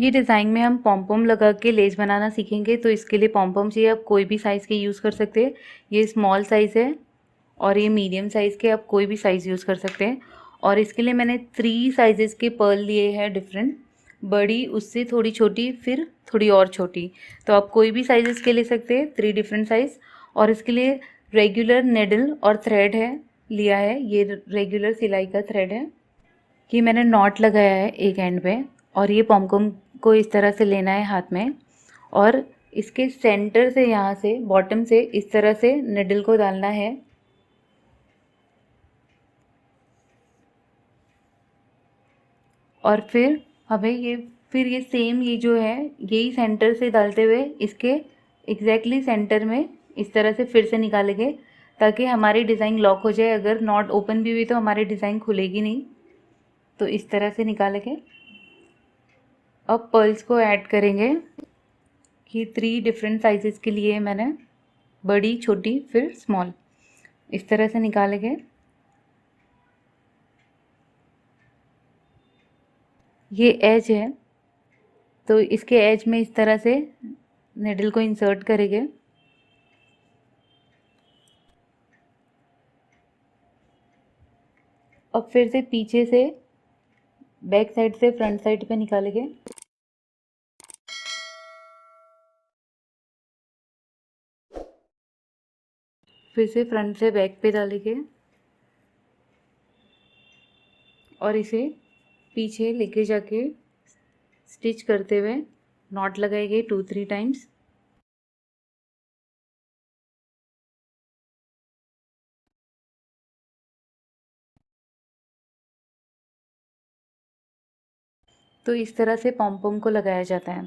ये डिज़ाइन में हम पॉम-पॉम लगा के लेस बनाना सीखेंगे, तो इसके लिए पॉम-पॉम चाहिए। आप कोई भी साइज़ के यूज़ कर सकते हैं। ये स्मॉल साइज़ है और ये मीडियम साइज़ के, आप कोई भी साइज़ यूज़ कर सकते हैं। और इसके लिए मैंने 3 साइज़ेस के पर्ल लिए हैं डिफरेंट, बड़ी, उससे थोड़ी छोटी, फिर थोड़ी और छोटी। तो आप कोई भी साइज़ेस के ले सकते हैं, 3 डिफरेंट साइज़। और इसके लिए रेगुलर निडल और थ्रेड है लिया है, ये रेगुलर सिलाई का थ्रेड है। कि मैंने नॉट लगाया है एक एंड पे, और ये पॉमपॉम को इस तरह से लेना है हाथ में, और इसके सेंटर से, यहाँ से बॉटम से इस तरह से निडल को डालना है। और फिर हमें ये सेम, ये जो है यही सेंटर से डालते हुए इसके एग्जैक्टली सेंटर में इस तरह से फिर से निकालेंगे, ताकि हमारी डिज़ाइन लॉक हो जाए। अगर नॉट ओपन भी हुई तो हमारी डिज़ाइन खुलेगी नहीं। तो इस तरह से निकालेंगे। अब पर्ल्स को ऐड करेंगे कि 3 डिफरेंट साइजेस के लिए मैंने बड़ी, छोटी, फिर स्मॉल, इस तरह से निकालेंगे। ये एज है, तो इसके एज में इस तरह से निडल को इंसर्ट करेंगे। अब फिर से पीछे से, बैक साइड से फ्रंट साइड पे निकालेंगे। फिर से फ्रंट से बैक पे डालेंगे और इसे पीछे लेके जाके स्टिच करते हुए नॉट लगाएंगे 2-3 टाइम्स। तो इस तरह से पॉम-पॉम को लगाया जाता है।